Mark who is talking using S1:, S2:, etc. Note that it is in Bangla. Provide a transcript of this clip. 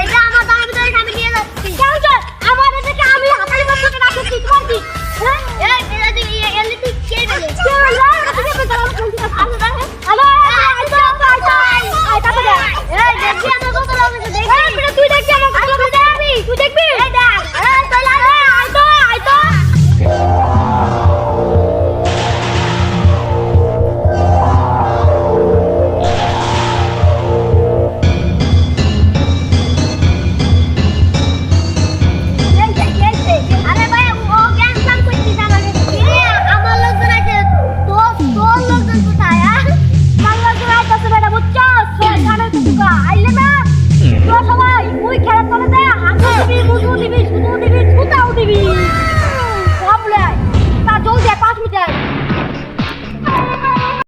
S1: এটা আমার দামের ভিতরে আমি নিয়ে যাচ্ছি কেন স্যার আমার এটাকে আমি হাতালি বন্ধ করে রাখছি তোমার কি হ্যাঁ এই এলি তুই কে বলে